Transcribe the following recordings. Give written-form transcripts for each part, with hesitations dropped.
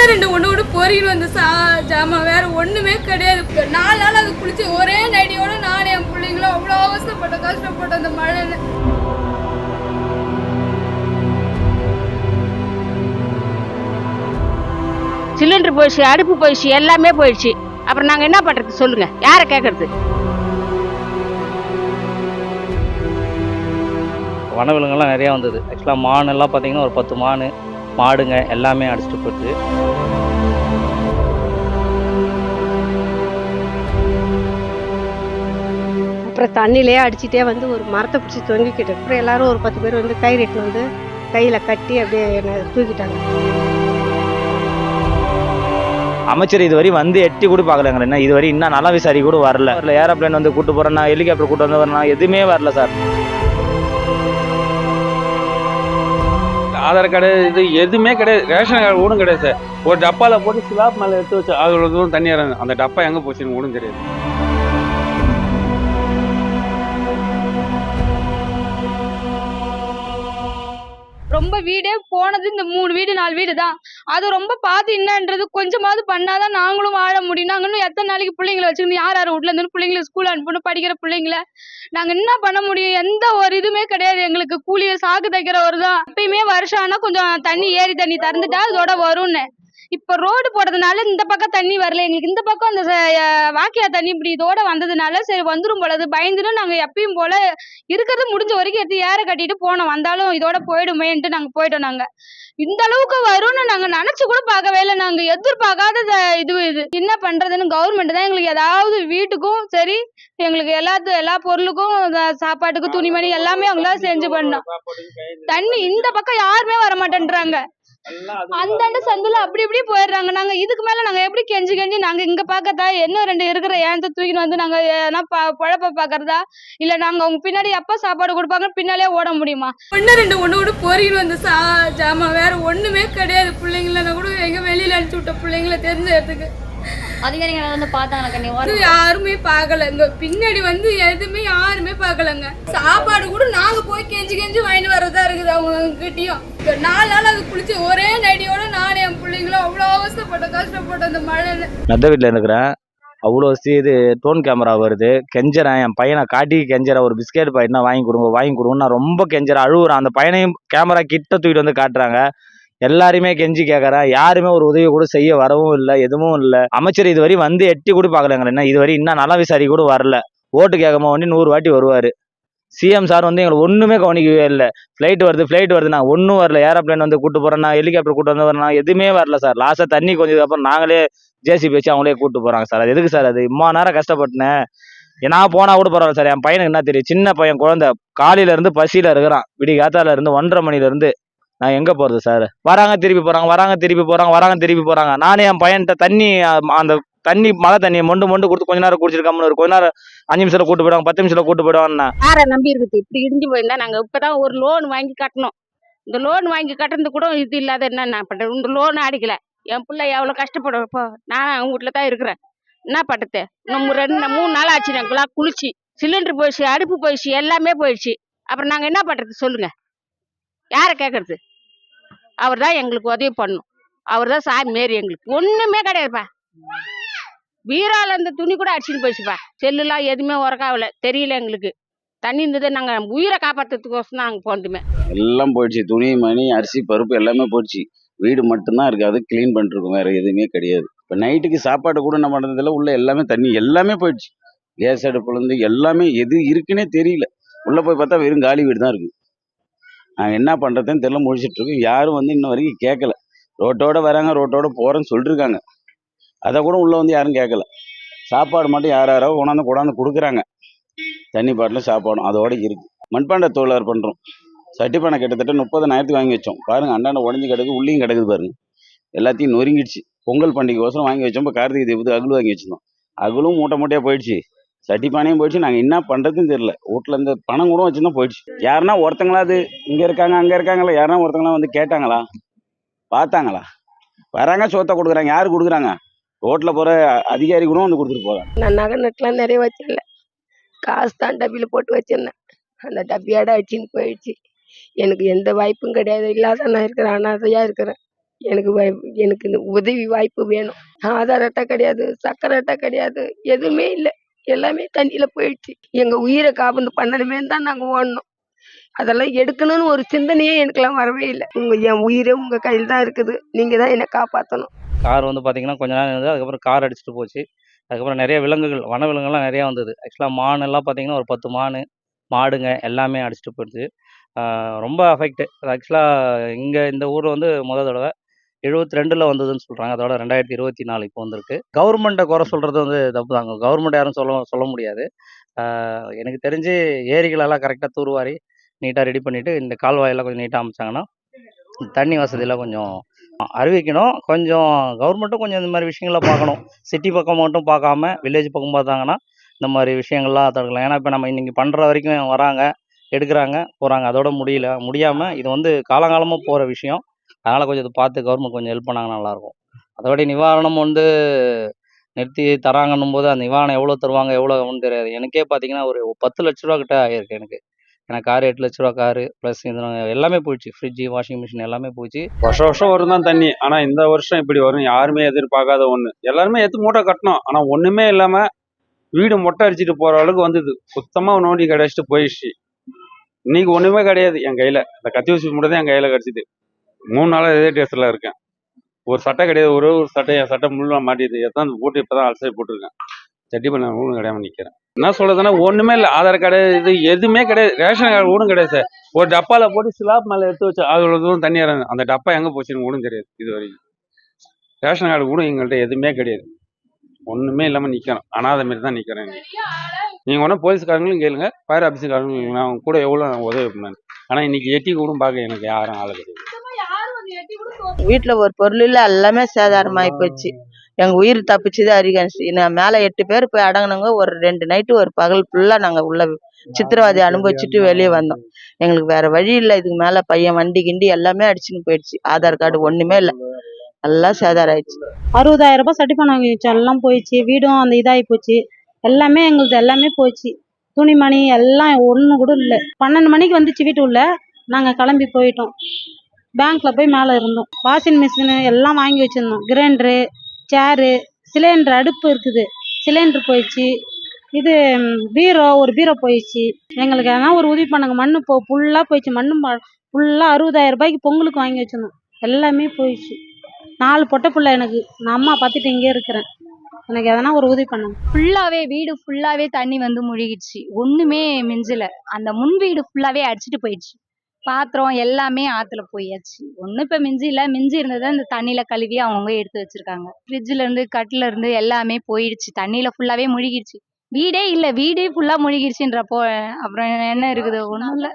ரெண்டு ஒன்று பொறியில் வந்து ஜாமான் வேற ஒன்றுமே கிடையாது. 4 நாள் அது குளிச்சு ஒரே நைட்டியோட நானும் என் பிள்ளைங்களும் அவ்வளோ கஷ்டப்பட்ட அந்த மழையில். சிலிண்டர் போயிடுச்சு, அடுப்பு போயிடுச்சு, எல்லாமே போயிடுச்சு. அப்புறம் நாங்கள் என்ன பண்ணுறது சொல்லுங்க, யாரை கேட்கறது? வனவிலங்குலாம் நிறையா வந்தது. ஆக்சுவலாக மானெல்லாம் பார்த்தீங்கன்னா ஒரு 10 மான், மாடுங்க எல்லாமே அடிச்சுட்டு போயிடுது. அப்புறம் தண்ணியிலே அடிச்சுட்டே வந்து ஒரு மரத்தை பிடிச்சி தொங்கிக்கிட்டு அப்புறம் எல்லாரும் ஒரு 10 பேர் வந்து கயிறு எடுத்து வந்து கையில் கட்டி அப்படியே என்னை தூக்கிட்டாங்க. அமைச்சர் இதுவரை வந்து எட்டி கூட பார்க்கலங்க. என்ன இதுவரை இன்னும் நல்லா விசாரி கூட வரல. ஏரோப்ளேன் வந்து கூட்டு போறேன்னா, ஹெலிகாப்டர் கூட்டு வந்து வரணும், எதுவுமே வரல சார். ஆதார் கார்டு இது எதுவுமே கிடையாது, ரேஷன் கார்டு கூட கிடையாது சார். ஒரு டப்பாவில் போட்டு ஸ்லாப் மேலே எடுத்து வச்சு அவ்வளோ தூரம் தண்ணி இறங்கும். அந்த டப்பா எங்கே போச்சுன்னு கூட தெரியாது. ரொம்ப வீடே போனது இந்த 3 வீடு 4 வீடு தான். அது ரொம்ப பார்த்து என்னன்றது கொஞ்சமாவது பண்ணாதான் நாங்களும் வாழ முடியும். நாங்கள் இன்னும் எத்தனை நாளைக்கு பிள்ளைங்களை வச்சுக்கணும்? யார் வீட்டில் இருந்து பிள்ளைங்களை ஸ்கூல் அனுப்பணும், படிக்கிற பிள்ளைங்கள நாங்கள் என்ன பண்ண முடியும்? எந்த ஒரு இதுவுமே கிடையாது எங்களுக்கு. கூலியை சாக்கு தைக்கிறவர் தான். எப்பயுமே வருஷம் ஆனால் கொஞ்சம் தண்ணி ஏரி தண்ணி திறந்துட்டா அதோட வரும்னு. இப்போ ரோடு போடுறதுனால இந்த பக்கம் தண்ணி வரல எங்களுக்கு. இந்த பக்கம் அந்த வாக்கியா தண்ணி இப்படி இதோட வந்ததுனால சரி வந்துடும் போலது பயந்துன்னு நாங்கள் எப்பயும் போல இருக்கிறது முடிஞ்ச வரைக்கும் எடுத்து ஏற கட்டிட்டு போனோம். வந்தாலும் இதோட போயிடுமேன்ட்டு நாங்கள் போயிட்டோம். நாங்கள் இந்த அளவுக்கு வரும்னு நாங்கள் நினச்சி கூட பார்க்கவே இல்லை. நாங்கள் எதிர்பார்க்காத இது என்ன பண்ணுறதுன்னு கவர்மெண்ட் தான் எங்களுக்கு ஏதாவது வீட்டுக்கும் சரி எங்களுக்கு எல்லா பொருளுக்கும் சாப்பாட்டுக்கு துணிமணி எல்லாமே அவங்களா செஞ்சு பண்ணோம். தண்ணி இந்த பக்கம் யாருமே வர மாட்டேன்றாங்க. அந்தாண்ட சந்துல அப்படி இப்படி போயிடுறாங்க. நாங்க இதுக்கு மேல நாங்க எப்படி கெஞ்சி நாங்க இங்க பாக்கத்தா இன்னும் 2 இருக்கிற ஏன் தூக்கின்னு வந்து நாங்க பொழப்ப பாக்குறதா இல்ல நாங்க அவங்க பின்னாடி எப்ப சாப்பாடு கொடுப்பாங்க பின்னாலே ஓட முடியுமா? ஒன்று பொறியில் வந்து ஜாமான் வேற ஒண்ணுமே கிடையாது. பிள்ளைங்கள கூட எங்க வெளியில அனுப்பிச்சு விட்ட பிள்ளைங்கள தெரிஞ்ச இடத்துக்கு அதிகாரிகள் வந்து பார்த்தாங்க, யாருமே பார்க்கலங்க. பின்னாடி வந்து எதுவுமே யாருமே பார்க்கலங்க. சாப்பாடு கூட நாங்க போய் கெஞ்சி வாங்கிட்டு வர்றதா இருக்குது அவங்க கிட்டயும். 4 நாள் அது குளிச்சு ஒரே நைட்டியோட நானும் என் பிள்ளைங்களும் அவ்வளோ கஷ்டப்பட்ட அந்த மழையில. நத்த வீட்டில் இருக்கிறேன். அவ்வளோ இது டோன் கேமரா வருது. கெஞ்சறேன், என் பையனை காட்டி கெஞ்சறேன். ஒரு பிஸ்கெட் பாக்கெட்னா வாங்கி கொடுங்க நான் ரொம்ப கெஞ்சறேன், அழுகுறேன். அந்த பையனையும் கேமரா கிட்ட தூக்கிட்டு வந்து காட்டுறாங்க. எல்லாருமே கெஞ்சி கேட்கறேன். யாருமே ஒரு உதவி கூட செய்ய வரவும் இல்லை, எதுவும் இல்லை. அமைச்சர் இதுவரை வந்து எட்டி கூட பார்க்கலங்க. என்ன இதுவரை இன்னும் நல்லா விசாரி கூட வரல. ஓட்டு கேட்காம வந்து 100 வாட்டி வருவார். சிஎம் சார் வந்து எங்களுக்கு ஒன்றுமே கவனிக்கவே இல்லை. ஃப்ளைட் வருது நான் ஒன்றும் வரல. ஏரோப்ளேன் வந்து கூட்டு போகிறேன்னா, ஹெலிகாப்டர் கூட்டு வந்து வரணும், எதுவுமே வரல சார். லாஸ்ட்டாக தண்ணி கொஞ்சம் அப்புறம் நாங்களே ஜேசிபி வச்சு அவங்களே கூப்பிட்டு போகிறாங்க சார். அது எதுக்கு சார்? அது இம்மா நேரம் கஷ்டப்பட்டேன். நான் போனால் கூட பரவாயில்ல சார். என் பையனுக்கு என்ன தெரியும்? சின்ன பையன், குழந்தை, காலையிலேருந்து பசியில் இருக்கிறான். விடி காத்தால இருந்து 1:30 மணிலேருந்து நான் எங்கே போகிறது சார்? வராங்க திருப்பி போகிறாங்க. நானே என் பையன்கிட்ட தண்ணி, அந்த தண்ணி மழை தண்ணியை மொண்டு கொடுத்து கொஞ்ச நேரம் குடிச்சிருக்காமனு கொஞ்ச நேரம் 5 நிமிஷத்தில் கூட்டு போயிடுவாங்க, 10 நிமிஷத்தில் கூட்டு போயிடுவாங்கண்ணா. யாரை நம்பி இருக்குது? இப்படி இடிஞ்சு போயிருந்தா நாங்கள் இப்போ தான் ஒரு லோன் வாங்கி கட்டணும். இந்த லோன் வாங்கி கட்டுறது கூட இது இல்லாத என்ன நான் பண்ணுறேன்? இந்த லோன் அடிக்கலை. என் பிள்ளை எவ்வளோ கஷ்டப்படும். இப்போ நான் அவங்க வீட்டில் தான் இருக்கிறேன். என்ன பண்ணுறது? நம்ம 3 நாள் ஆச்சு நாங்களாம் குளிச்சு. சிலிண்டர் போயிடுச்சு, அடுப்பு போயிடுச்சு, எல்லாமே போயிடுச்சு. அப்புறம் நாங்கள் என்ன பண்ணுறது சொல்லுங்கள், யாரை கேட்கறது? அவர் தான் எங்களுக்கு உதவி பண்ணணும். அவர் தான் சாமி மாரி. எங்களுக்கு ஒன்றுமே கிடையாதுப்பா. வீரால் அந்த துணி கூட அடிச்சுட்டு போயிடுச்சுப்பா. செல்லுலாம் எதுவுமே உரக்காகல, தெரியல எங்களுக்கு. தண்ணி இருந்தது, நாங்கள் உயிரை காப்பாற்றுறதுக்கோசம் நாங்கள் போனதுமே எல்லாம் போயிடுச்சு. துணி, மணி, அரிசி, பருப்பு எல்லாமே போயிடுச்சு. வீடு மட்டும்தான் இருக்குது, அது க்ளீன் பண்ணிருக்கோம், வேறு எதுவுமே கிடையாது. இப்போ நைட்டுக்கு சாப்பாடு கூட என்ன பண்ணுறதில்ல. உள்ள எல்லாமே தண்ணி எல்லாமே போயிடுச்சு. கேஸ் அடுப்புலேருந்து எல்லாமே எது இருக்குன்னே தெரியல. உள்ளே போய் பார்த்தா வெறும் காலி வீடு தான் இருக்குது. நாங்கள் என்ன பண்ணுறதுன்னு தெரியல, முடிச்சிட்ருக்கோம். யாரும் வந்து இன்ன வரைக்கும் கேட்கல. ரோட்டோட வராங்க, ரோட்டோட போகிறேன்னு சொல்லிருக்காங்க. அதை கூட உள்ளே வந்து யாரும் கேட்கல. சாப்பாடு மட்டும் யாரோ கொண்டாந்து கொடுக்குறாங்க. தண்ணி பாட்டில் சாப்பாடும் அதோட இருக்குது. மண்பாண்ட தொழிலாளர் பண்ணுறோம். சட்டிப்பானை கிட்டத்தட்ட 30,000 வாங்கி வச்சோம். பாருங்கள், அண்டாண்ட உடஞ்சி கிடக்கு, உள்ளியும் கிடக்குது பாருங்கள். எல்லாத்தையும் நொறுங்கிடுச்சு. பொங்கல் பண்டிகைக்கோசரம் வாங்கி வச்சோம். இப்போ கார்த்திகை தீபத்துக்கு அகல் வாங்கி வச்சுருந்தோம். அகலும் மூட்டையாக போயிடுச்சு. சட்டிப்பானையும் போயிடுச்சு. நாங்கள் என்ன பண்ணுறதுன்னு தெரியல. வீட்டில் இந்த பணம் கூட வச்சுருந்தா போயிடுச்சு. யாருன்னா ஒருத்தங்களாவது இங்கே இருக்காங்க அங்கே இருக்காங்களா, யாருன்னா ஒருத்தங்களாம் வந்து கேட்டாங்களா, பார்த்தாங்களா? வராங்க, சோத்தை கொடுக்குறாங்க. யார் கொடுக்குறாங்க? ரோட்டில் போகிற அதிகாரி கூட வந்து கொடுத்துட்டு போகிறாங்க. நான் நகை நட்டுலாம் நிறைய வச்சிடல, காசு தான் டப்பியில் போட்டு வச்சிருந்தேன். அந்த டப்பியாட அடிச்சுன்னு போயிடுச்சு. எனக்கு எந்த வாய்ப்பும் கிடையாது. இல்லாத நான் இருக்கிறேன், அனாதையாக இருக்கிறேன். எனக்கு இந்த உதவி வாய்ப்பு வேணும். ஆதார் அட்டை கிடையாது, சக்கரை அட்டை கிடையாது, எதுவுமே இல்லை. எல்லாமே தண்ணியில போயிடுச்சு. எங்க உயிரை காப்பந்து பண்ணணுமேன்னு தான் நாங்க ஓடணும். அதெல்லாம் எடுக்கணும்னு ஒரு சிந்தனையே எனக்கெல்லாம் வரவே இல்லை. என் உயிரே உங்க கையில் தான் இருக்குது. நீங்க தான் என்னை காப்பாற்றணும். கார் வந்து பார்த்தீங்கன்னா கொஞ்ச நேரம் இருந்தது. அதுக்கப்புறம் கார் அடிச்சுட்டு போச்சு. அதுக்கப்புறம் நிறைய விலங்குகள், வனவிலங்குகள்லாம் நிறையா வந்தது. ஆக்சுவலாக மானெல்லாம் பார்த்தீங்கன்னா ஒரு 10 மான், மாடுங்க எல்லாமே அடிச்சுட்டு போயிடுச்சு. ரொம்ப அஃபெக்ட்டு. அது ஆக்சுவலாக இங்கே இந்த ஊர் வந்து தடவை 72ல் வந்ததுன்னு சொல்கிறாங்க. அதோட 2024 இப்போ வந்திருக்கு. கவர்மெண்ட்டை குறை சொல்கிறது வந்து தப்பு தாங்க. கவர்மெண்ட் யாரும் சொல்ல முடியாது. எனக்கு தெரிஞ்சு ஏரிகளெல்லாம் கரெக்டாக தூர்வாரி நீட்டாக ரெடி பண்ணிவிட்டு இந்த கால்வாயெல்லாம் கொஞ்சம் நீட்டாக அமைச்சாங்கன்னா தண்ணி வசதியெல்லாம் கொஞ்சம் அறிவிக்கணும். கொஞ்சம் கவர்மெண்ட்டும் கொஞ்சம் இந்த மாதிரி விஷயங்களை பார்க்கணும். சிட்டி பக்கம் மட்டும் பார்க்காம வில்லேஜ் பக்கம் பார்த்தாங்கன்னா இந்த மாதிரி விஷயங்கள்லாம் தடுக்கலாம். ஏன்னா இப்போ நம்ம இன்னைக்கு பண்ணுற வரைக்கும் வராங்க, எடுக்கிறாங்க, போகிறாங்க. அதோட முடியாமல் இது வந்து காலங்காலமாக போகிற விஷயம். அதனால் கொஞ்சம் இதை பார்த்து கவர்மெண்ட் கொஞ்சம் ஹெல்ப் பண்ணாங்கன்னா நல்லாயிருக்கும். அதோடைய நிவாரணம் வந்து நிறுத்தி தராங்கன்னும் போது அந்த நிவாரணம் எவ்வளோ தருவாங்க எவ்வளோ ஆகும்னு தெரியாது. எனக்கே பார்த்தீங்கன்னா ஒரு 10 லட்ச ரூபா கிட்ட ஆகிருக்கு எனக்கு. ஏன்னா காரு 8 லட்ச ரூபா காரு ப்ளஸ் இது எல்லாமே போயிடுச்சு. ஃப்ரிட்ஜு, வாஷிங் மிஷின் எல்லாமே போயிடுச்சு. வருஷம் வருஷம் வரும் தான் தண்ணி. ஆனா இந்த வருஷம் இப்படி வரும் யாருமே எதிர்பார்க்காத ஒண்ணு. எல்லாருமே எடுத்து மூட்டை கட்டணும். ஆனா ஒண்ணுமே இல்லாம வீடு மொட்டை அடிச்சுட்டு போற அளவுக்கு வந்தது. சுத்தமா நோண்டி கடைச்சிட்டு போயிடுச்சு. இன்னைக்கு ஒண்ணுமே கிடையாது என் கையில. இந்த கத்தி ஊசி மட்டும் தான் என் கையில கிடைச்சிது. 3 நாளா இதே டேஸ்ட்ல இருக்கேன். ஒரு சட்டை கிடையாது. ஒரு சட்டை என் சட்டை முள்ள மாட்டிது. எத்தான் போட்டு இப்பதான் அலசை போட்டிருக்கேன். சட்டி பண்ண ஊடும் கிடையாம நிக்கிறேன். என்ன சொல்றதுன்னா ஒண்ணுமே இல்லை. ஆதார் கார்டு இது எதுவுமே கிடையாது. ரேஷன் கார்டு ஊடும் கிடையாது சார். ஒரு டப்பால போட்டு ஸ்லாப் மேல எடுத்து வச்சு அவ்வளவு தூரம் தண்ணி இறங்கு. அந்த டப்பா எங்க போச்சுன்னு ஊடும் தெரியாது இது வரைக்கும். ரேஷன் கார்டு கூட எங்கள்கிட்ட எதுவுமே கிடையாது. ஒண்ணுமே இல்லாம நிக்கிறோம். அனாதை மாரி தான் நிக்கிறேன். நீங்க ஒன்றும் போலீஸ்காரங்களும் கேளுங்க, ஃபயர் ஆஃபீஸர்காரங்களும் அவங்க கூட எவ்வளவு உதவி பண்ணாங்க. ஆனா இன்னைக்கு எட்டி கூட பார்க்க எனக்கு யாரும் ஆளு கிடையாது. வீட்டுல ஒரு பொருள் இல்ல, எல்லாமே சேதாரமாயி போச்சு. எங்க உயிர் தப்பிச்சுது அரிகான்சி. நான் மேல 8 பேர் போய் அடங்கினவங்க ஒரு 2 நைட்டு ஒரு பகல் ஃபுல்லா நாங்க உள்ள சித்திரவதை அனுபவிச்சுட்டு வெளியே வந்தோம். எங்களுக்கு வேற வழி இல்லை. இதுக்கு மேல பையன் வண்டி கிண்டி எல்லாமே அடிச்சுன்னு போயிடுச்சு. ஆதார் கார்டு ஒண்ணுமே இல்லை, எல்லாம் சேதாரம் ஆயிடுச்சு. 60,000 ரூபாய் சட்டி பணம் வாங்கி வச்சோம். எல்லாம் போயிடுச்சு. வீடும் அந்த இதாகி போச்சு. எல்லாமே எங்களுது எல்லாமே போயிடுச்சு. துணிமணி எல்லாம் ஒண்ணு கூட இல்லை. 12 மணிக்கு வந்துச்சு வீட்டு உள்ள. நாங்க கிளம்பி போயிட்டோம். பேங்க்ல போய் மேல இருந்தோம். வாஷிங் மிஷின் எல்லாம் வாங்கி வச்சிருந்தோம். கிரைண்டரு, சேரு, சிலிண்டர், அடுப்பு இருக்குது, சிலிண்டர் போயிடுச்சு. இது ஒரு பீரோ போயிடுச்சு. எங்களுக்கு எதனா ஒரு உதவி பண்ணுங்க. மண்ணு ஃபுல்லா போயிடுச்சு. மண்ணு ஃபுல்லா 60,000 ரூபாய்க்கு பொங்கலுக்கு வாங்கி வச்சிருந்தோம். எல்லாமே போயிடுச்சு. 4 பொட்டை பிள்ளை எனக்கு. நான் அம்மா பார்த்துட்டு இங்கே இருக்கிறேன். எனக்கு எதனா ஒரு உதவி பண்ணுங்க. வீடு ஃபுல்லாவே தண்ணி வந்து முழுகிடுச்சு. ஒண்ணுமே மிஞ்சல. அந்த முன் வீடு ஃபுல்லாவே அடிச்சிட்டு போயிடுச்சு. பாத்திரம் எல்லாமே ஆத்துல போயாச்சு. ஒன்றும் இப்போ மிஞ்சி இருந்ததை அந்த தண்ணியில கழுவி அவங்கவுங்க எடுத்து வச்சிருக்காங்க. ஃப்ரிட்ஜ்ல இருந்து கட்டில இருந்து எல்லாமே போயிடுச்சு. தண்ணியில ஃபுல்லாவே முழுகிடுச்சு. வீடே இல்லை, வீடே ஃபுல்லா முழுகிடுச்சுன்றப்போ அப்புறம் என்ன இருக்குது? ஒன்றும் இல்லை.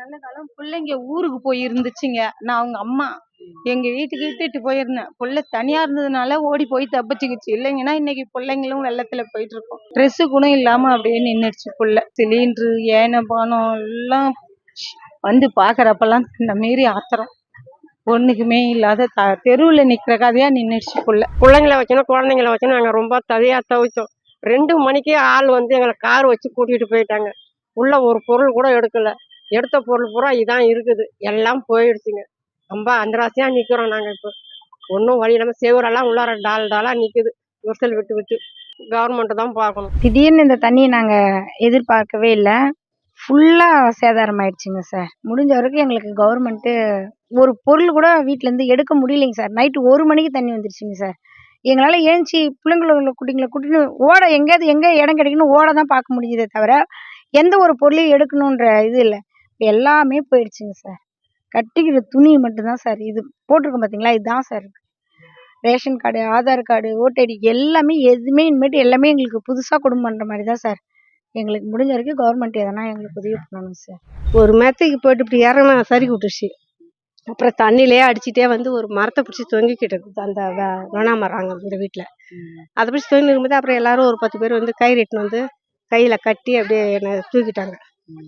நல்ல காலம் பிள்ளைங்க ஊருக்கு போய் இருந்துச்சுங்க. நான் அவங்க அம்மா எங்க வீட்டுக்கு இட்டுட்டு போயிருந்தேன். பிள்ளை தனியா இருந்ததுனால ஓடி போய் தப்பிச்சுக்கிச்சு. இல்லைங்கன்னா இன்னைக்கு பிள்ளைங்களும் வெள்ளத்துல போயிட்டு இருக்கோம். ட்ரெஸ் கூட இல்லாம அப்படியே நின்றுச்சு. பிள்ளை சிலிண்டரு, ஏன பானம் எல்லாம் வந்து பாக்குறப்பெல்லாம் இந்த மாரி ஆத்திரம். ஒண்ணுக்குமே இல்லாத தெருவுல நிக்கிற கதையா நின்றுச்சு. பிள்ளைங்களை வச்சோன்னா குழந்தைங்கள வச்சோன்னா நாங்க ரொம்ப தவிச்சோம். 2 மணிக்கே ஆள் வந்து எங்களை கார் வச்சு கூட்டிட்டு போயிட்டாங்க. உள்ள ஒரு பொருள் கூட எடுக்கல. எடுத்த பொருள் பூரா இதான் இருக்குது. எல்லாம் போயிடுச்சுங்க. ரொம்ப அந்தராசியா நிக்கிறோம் நாங்க. இப்போ ஒன்றும் வழி இல்லாம சேவரெல்லாம் உள்ளார டாலா நிக்குது. விரிசல் விட்டு கவர்மெண்ட் தான் பார்க்கணும். திடீர்னு இந்த தண்ணியை நாங்க எதிர்பார்க்கவே இல்லை. ஃபுல்லா சேதாரம் ஆயிடுச்சுங்க சார். முடிஞ்ச வரைக்கும் எங்களுக்கு கவர்மெண்ட்டு ஒரு பொருள் கூட வீட்டுல இருந்து எடுக்க முடியலைங்க சார். நைட்டு 1 மணிக்கு தண்ணி வந்துருச்சுங்க சார். எங்களால எழுந்துச்சி பிள்ளைங்களை கூட்டின்னு எங்கேயாவது எங்க இடம் கிடைக்குன்னு ஓட தான் பார்க்க முடியுதே தவிர எந்த ஒரு பொருளையும் எடுக்கணுன்ற இது இல்லை. எல்லாமே போயிடுச்சுங்க சார். கட்டிக்கிற துணி மட்டும்தான் சார் இது போட்டிருக்கோம் பார்த்தீங்களா, இதுதான் சார் இருக்கு. Ration card, Aadhaar card, voter ID எல்லாமே எதுவுமே இனிமேட்டு எல்லாமே எங்களுக்கு புதுசாக குடும்பம் பண்ணுற மாதிரி தான் சார். எங்களுக்கு முடிஞ்ச வரைக்கும் கவர்மெண்ட் எதனா எங்களுக்கு உதவி பண்ணணும் சார். ஒரு மெத்தைக்கு போயிட்டு இப்படி இறங்கினா சரி விட்டுருச்சு. அப்புறம் தண்ணியிலே அடிச்சுட்டே வந்து ஒரு மரத்தை பிடிச்சி தொங்கிக்கிட்டு இருக்குது. அந்த வேணா மரம் இந்த வீட்டில் அதை பிடிச்சி தொங்கி இருக்கும்போது அப்புறம் எல்லாரும் ஒரு 10 பேர் வந்து கயிறு எட்டுன்னு வந்து கையில் கட்டி அப்படியே என்னை தூக்கிட்டாங்க.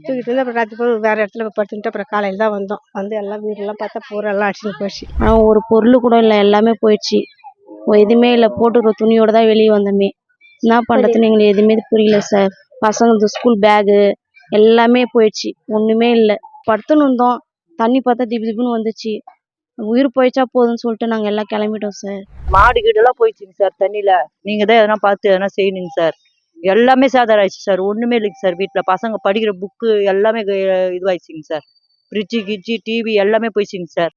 தூக்கிட்டு வந்து அப்புறம் ராத்திரி போய் வேறு இடத்துல படுத்துட்டு அப்புறம் காலையில் தான் வந்தோம். வந்து எல்லாம் வீடெல்லாம் பார்த்தா பூரா எல்லாம் அடிச்சுட்டு போயிடுச்சு. ஆனால் ஒரு பொருள் கூட இல்லை, எல்லாமே போயிடுச்சு. எதுவுமே இல்லை. போட்டுக்கிற துணியோட தான் வெளியே வந்தோமே. என்ன பண்ணுறதுன்னு எங்களுக்கு எதுவுமே புரியல சார். பசங்களுக்கு ஸ்கூல் பேகு எல்லாமே போயிடுச்சு. ஒன்றுமே இல்லை. படுத்துன்னு இருந்தோம். தண்ணி பார்த்தா திப்பு திப்புன்னு வந்துச்சு. உயிர் போயிடுச்சா போதும்னு சொல்லிட்டு நாங்கள் எல்லாம் கிளம்பிட்டோம் சார். மாடு கீடெல்லாம் போயிடுச்சுங்க சார் தண்ணியில. நீங்க தான் எதனா பார்த்து எதனா செய்யணுங்க சார். எல்லாமே சேதாரம் ஆயிடுச்சு சார். ஒண்ணுமே இல்லைங்க சார். வீட்டுல பசங்க படிக்கிற புக்கு எல்லாமே இதுவாயிடுச்சுங்க சார். ஃப்ரிட்ஜு கிட்ஜி டிவி எல்லாமே போயிடுச்சுங்க சார்.